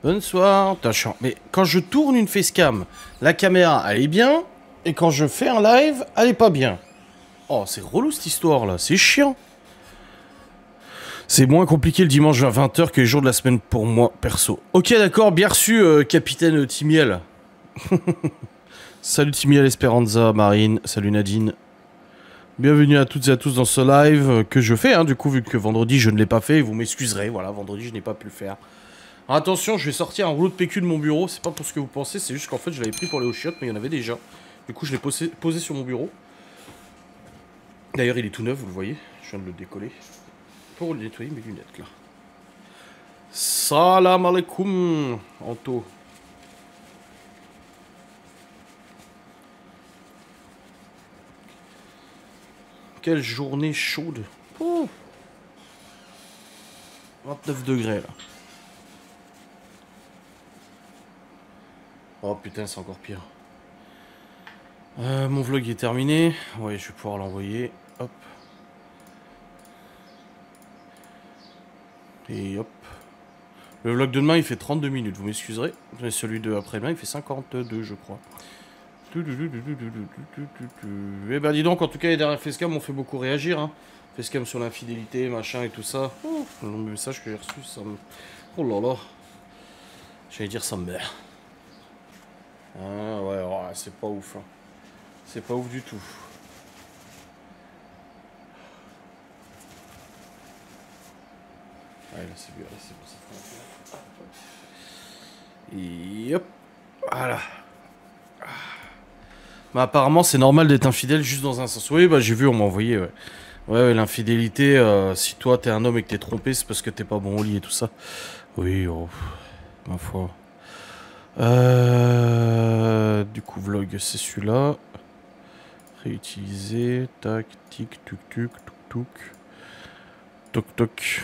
Bonsoir. Putain, mais quand je tourne une facecam, la caméra, elle est bien. Et quand je fais un live, elle est pas bien. Oh, c'est relou cette histoire là, c'est chiant. C'est moins compliqué le dimanche à 20 h que les jours de la semaine pour moi, perso. Ok, d'accord, bien reçu, capitaine Timiel. Salut Timiel, Esperanza, Marine, salut Nadine. Bienvenue à toutes et à tous dans ce live que je fais, hein, du coup, vu que vendredi je ne l'ai pas fait, vous m'excuserez, voilà, vendredi je n'ai pas pu le faire. Alors, attention, je vais sortir un rouleau de PQ de mon bureau, c'est pas pour ce que vous pensez, c'est juste qu'en fait je l'avais pris pour aller aux chiottes, mais il y en avait déjà. Du coup, je l'ai posé sur mon bureau. D'ailleurs, il est tout neuf, vous le voyez, je viens de le décoller. Pour nettoyer mes lunettes, là. Salam alaikum, Anto. Quelle journée chaude. Oh. 29 degrés, là. Oh putain, c'est encore pire. Mon vlog est terminé. Ouais, je vais pouvoir l'envoyer. Hop. Et hop. Le vlog de demain, il fait 32 minutes, vous m'excuserez. Mais celui de après-demain, il fait 52, je crois. Eh ben dis donc, en tout cas, les dernières facecam m'ont fait beaucoup réagir. Hein. Facecam sur l'infidélité, machin et tout ça. Oh, le nombre de messages que j'ai reçus, ça me... Oh là là. J'allais dire ça me meurt. Ah ouais, oh, c'est pas ouf. Hein. C'est pas ouf du tout. Ouais, là c'est bien, c'est bon, ça fait. Et hop. Voilà. Bah apparemment c'est normal d'être infidèle juste dans un sens. Oui, bah j'ai vu, on m'a envoyé, ouais. Ouais, l'infidélité, si toi t'es un homme et que t'es trompé, c'est parce que t'es pas bon au lit et tout ça. Oui, oh, ma foi. Du coup, vlog, c'est celui-là. Réutiliser, tac, tic, tuc, tuc, tuc, tuc. Toc, toc.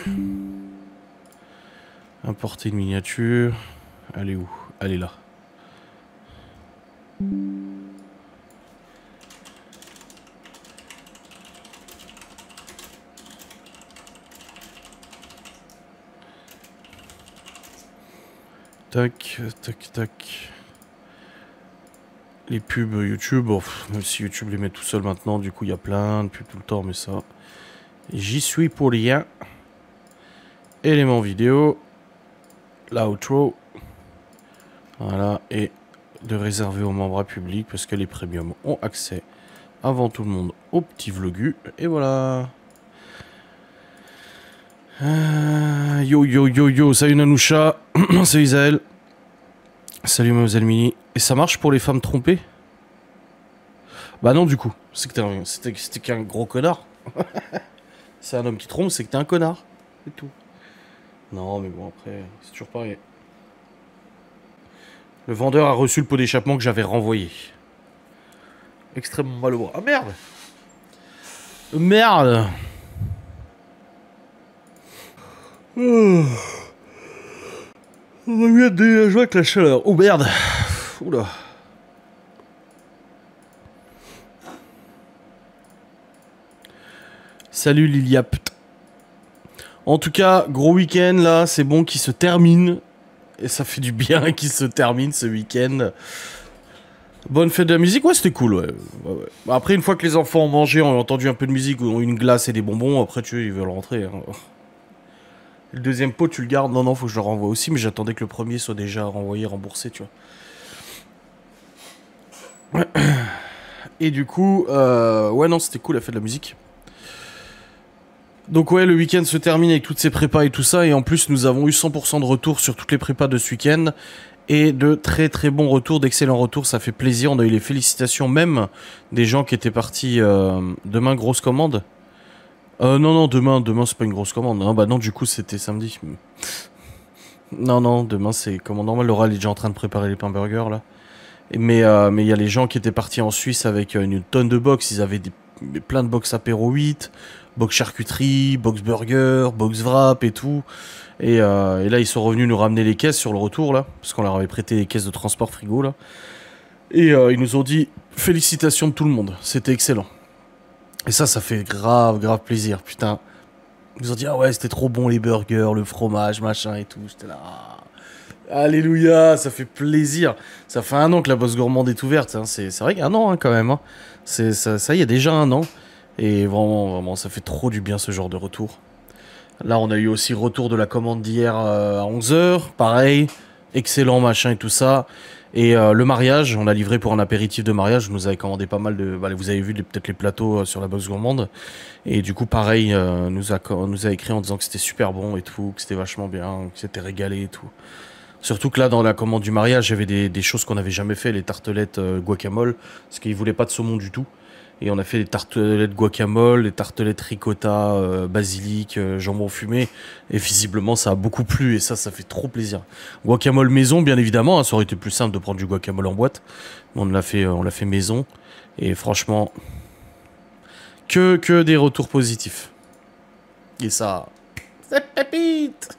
Importer une miniature. Elle est où? Elle est là. Tac, tac, tac. Les pubs YouTube, bon, même si YouTube les met tout seul maintenant, du coup il y a plein de pubs tout le temps, mais ça... J'y suis pour rien. Éléments vidéo. L'outro. Voilà, et de réserver aux membres publics, parce que les premiums ont accès avant tout le monde au petit vlogu. Et voilà. Yo yo yo yo, salut Nanoucha. Salut Isaël. Salut Mademoiselle Mini. Et ça marche pour les femmes trompées? Bah non du coup, c'est que c'était qu'un gros connard. C'est un homme qui trompe, c'est que t'es un connard. C'est tout. Non mais bon après, c'est toujours pareil. Le vendeur a reçu le pot d'échappement que j'avais renvoyé. Extrêmement malheureux. Ah merde! Merde! On va mieux dégager avec la chaleur. Oh merde! Oula! Salut Liliap. En tout cas, gros week-end là, c'est bon qu'il se termine. Et ça fait du bien qu'il se termine ce week-end. Bonne fête de la musique, ouais c'était cool, ouais. Ouais. Après, une fois que les enfants ont mangé, ont entendu un peu de musique, ont une glace et des bonbons, après tu vois, ils veulent rentrer. Hein. Le deuxième pot, tu le gardes? Non, non, faut que je le renvoie aussi, mais j'attendais que le premier soit déjà renvoyé, remboursé, tu vois. Et du coup, ouais non, c'était cool la fête de la musique. Donc ouais, le week-end se termine avec toutes ces prépas et tout ça, et en plus nous avons eu 100% de retour sur toutes les prépas de ce week-end, et de très très bons retours, d'excellents retours, ça fait plaisir, on a eu les félicitations même des gens qui étaient partis demain, grosse commande. Non, demain c'est pas une grosse commande, non, bah non, du coup c'était samedi. Non, demain c'est commande normale, Laura elle est déjà en train de préparer les pains burgers là. Mais il y a les gens qui étaient partis en Suisse avec une tonne de box, ils avaient plein de box apéro 8, box charcuterie, box burger, box wrap et tout. Et là, ils sont revenus nous ramener les caisses sur le retour, là. Parce qu'on leur avait prêté les caisses de transport frigo, là. Et ils nous ont dit félicitations de tout le monde. C'était excellent. Et ça fait grave plaisir, putain. Ils nous ont dit, ah ouais, c'était trop bon les burgers, le fromage, machin et tout. J'étais là. Alléluia, ça fait plaisir. Ça fait 1 an que la Bosse Gourmande est ouverte. Hein. C'est vrai qu'un an hein, quand même. Hein. Ça, il y a déjà 1 an. Et vraiment, vraiment, ça fait trop du bien ce genre de retour. Là, on a eu aussi retour de la commande d'hier à 11 h. Pareil, excellent machin et tout ça. Et le mariage, on a livré pour un apéritif de mariage. Vous nous avez commandé pas mal de... Bah, vous avez vu peut-être les plateaux sur la Bosse Gourmande. Et du coup, pareil, nous a écrit en disant que c'était super bon et tout, que c'était vachement bien, que c'était régalé et tout. Surtout que là, dans la commande du mariage, il y avait des choses qu'on n'avait jamais fait, les tartelettes guacamole, parce qu'ils voulaient pas de saumon du tout. Et on a fait les tartelettes guacamole, les tartelettes ricotta, basilic, jambon fumé. Et visiblement, ça a beaucoup plu et ça fait trop plaisir. Guacamole maison, bien évidemment. Hein, ça aurait été plus simple de prendre du guacamole en boîte. Mais on l'a fait maison. Et franchement, que des retours positifs. Et ça, c'est pépite.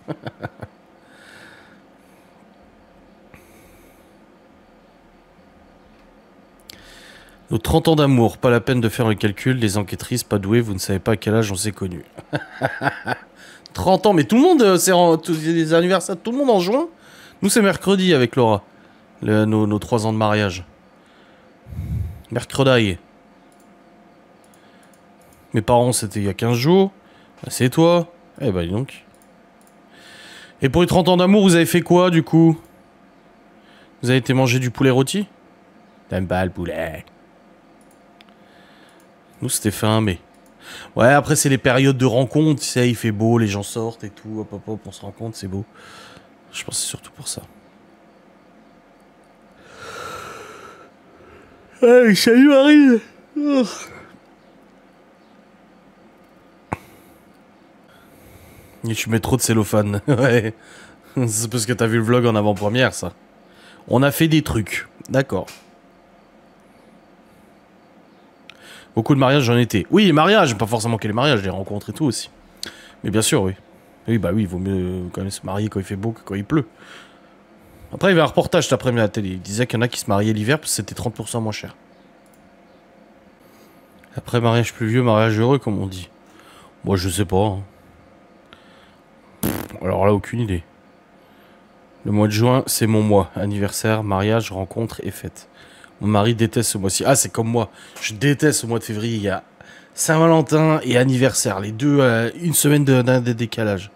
Nos 30 ans d'amour, pas la peine de faire le calcul, les enquêtrices, pas douées, vous ne savez pas à quel âge on s'est connus. 30 ans, mais tout le monde, les anniversaires de tout le monde en juin. Nous, c'est mercredi avec Laura, nos 3 ans de mariage. Mercredi. Mes parents, c'était il y a 15 jours. Bah, c'est toi. Eh ben, dis donc. Et pour les 30 ans d'amour, vous avez fait quoi, du coup? Vous avez été manger du poulet rôti? T'aimes pas le poulet? Nous, c'était fin mai. Ouais, après, c'est les périodes de rencontre. Tu sais, il fait beau, les gens sortent et tout. Hop, hop, hop, on se rencontre, c'est beau. Je pense que c'est surtout pour ça. Hey, salut Marie. Oh. Et tu mets trop de cellophane. Ouais. C'est parce que t'as vu le vlog en avant-première, ça. On a fait des trucs. D'accord. Beaucoup de mariages, j'en étais. Oui, les mariages, pas forcément que les mariages, les rencontres et tout aussi. Mais bien sûr, oui. Oui, bah oui, il vaut mieux quand même se marier quand il fait beau que quand il pleut. Après, il y avait un reportage cet après-midi à la télé. Il disait qu'il y en a qui se mariaient l'hiver parce que c'était 30% moins cher. Après, mariage pluvieux, mariage heureux, comme on dit. Moi, je sais pas. Hein. Alors là, aucune idée. Le mois de juin, c'est mon mois. Anniversaire, mariage, rencontre et fête. Mon mari déteste ce mois-ci. Ah, c'est comme moi. Je déteste ce mois de février. Il y a Saint-Valentin et anniversaire. Les deux, une semaine de décalage.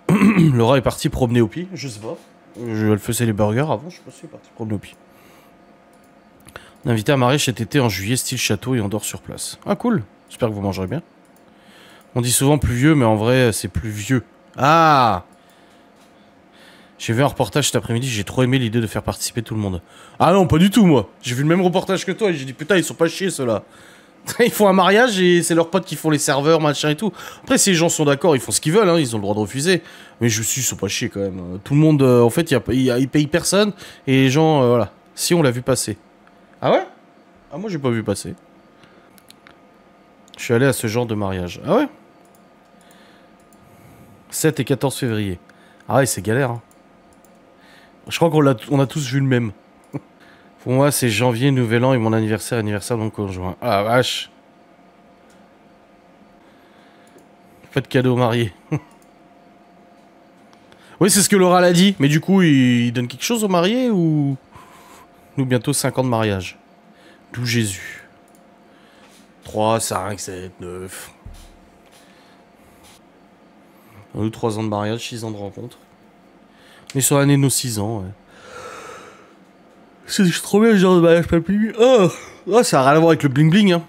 Laura est partie promener au pied. Je sais pas. Elle faisait les burgers avant. Je sais pas si elle est partie promener au pied. On a invité à mariage cet été en juillet, style château, et on dort sur place. Ah, cool. J'espère que vous mangerez bien. On dit souvent plus vieux, mais en vrai, c'est plus vieux. Ah! J'ai vu un reportage cet après-midi, j'ai trop aimé l'idée de faire participer tout le monde. Ah non, pas du tout, moi. J'ai vu le même reportage que toi et j'ai dit, putain, ils sont pas chiés, ceux-là. Ils font un mariage et c'est leurs potes qui font les serveurs, machin et tout. Après, si les gens sont d'accord, ils font ce qu'ils veulent, hein, ils ont le droit de refuser. Mais je suis, ils sont pas chiés quand même. Tout le monde, en fait, ils payent personne et les gens, voilà. Si, on l'a vu passer. Ah ouais? Ah, moi, j'ai pas vu passer. Je suis allé à ce genre de mariage. Ah ouais? 7 et 14 février. Ah ouais, c'est galère, hein. Je crois on a tous vu le même. Pour moi, c'est janvier, nouvel an et mon anniversaire donc en juin. Ah vache. Pas de cadeau marié. Oui, c'est ce que Laura l'a dit. Mais du coup, il donne quelque chose aux mariés ou... Nous, bientôt 5 ans de mariage. D'où Jésus. 3, 5, 7, 9. Nous, 3 ans de mariage, 6 ans de rencontre. On est sur l'année de nos 6 ans, ouais. C'est trop bien le genre de mariage papy. Oh, ça n'a rien à voir avec le bling bling, hein.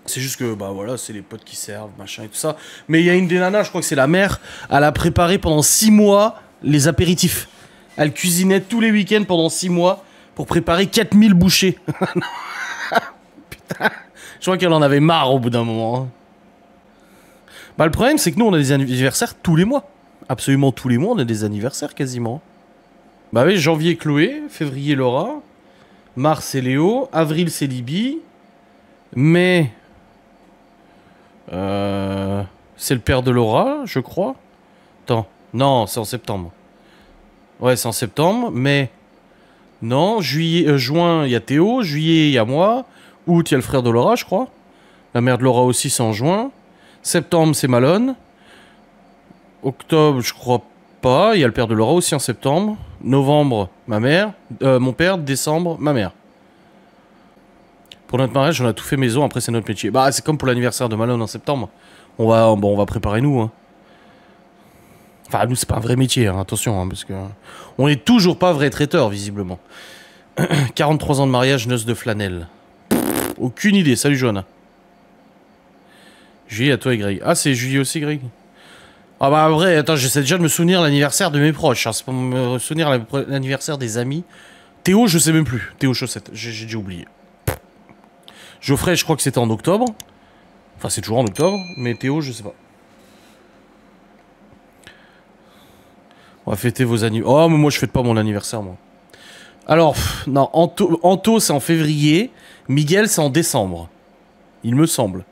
C'est juste que, bah voilà, c'est les potes qui servent, machin et tout ça. Mais il y a une des nanas, je crois que c'est la mère, elle a préparé pendant 6 mois les apéritifs. Elle cuisinait tous les week-ends pendant 6 mois pour préparer 4000 bouchées. Putain, je crois qu'elle en avait marre au bout d'un moment. Hein. Bah le problème, c'est que nous, on a des anniversaires tous les mois. Absolument tous les mois, on a des anniversaires quasiment. Bah oui, janvier Chloé, février Laura, mars c'est Léo, avril c'est Libye, mai c'est le père de Laura, je crois. Attends, non, c'est en septembre. Ouais, c'est en septembre, mai, non, juillet, juin il y a Théo, juillet il y a moi, août il y a le frère de Laura, je crois. La mère de Laura aussi c'est en juin, Septembre, c'est Malone. Octobre, je crois pas. Il y a le père de Laura aussi en septembre. Novembre, ma mère. Mon père. Décembre, ma mère. Pour notre mariage, on a tout fait maison. Après, c'est notre métier. Bah, c'est comme pour l'anniversaire de Malone en septembre. On va préparer nous. Hein. Enfin, nous, c'est pas un vrai métier, hein, attention, hein, parce que... On est toujours pas vrai traiteur, visiblement. 43 ans de mariage, noces de flanelle. Aucune idée. Salut, Johanna. Julie, à toi et Greg. Ah, c'est Julie aussi, Greg? Ah bah, vrai, attends, j'essaie déjà de me souvenir l'anniversaire de mes proches. Hein, c'est pour me souvenir l'anniversaire des amis. Théo, je sais même plus. Théo Chaussette, j'ai déjà oublié. Geoffrey, je crois que c'était en octobre. Enfin, c'est toujours en octobre, mais Théo, je sais pas. On va fêter vos anniversaires. Oh, mais moi, je fête pas mon anniversaire, moi. Alors, non, Anto c'est en février. Miguel, c'est en décembre. Il me semble.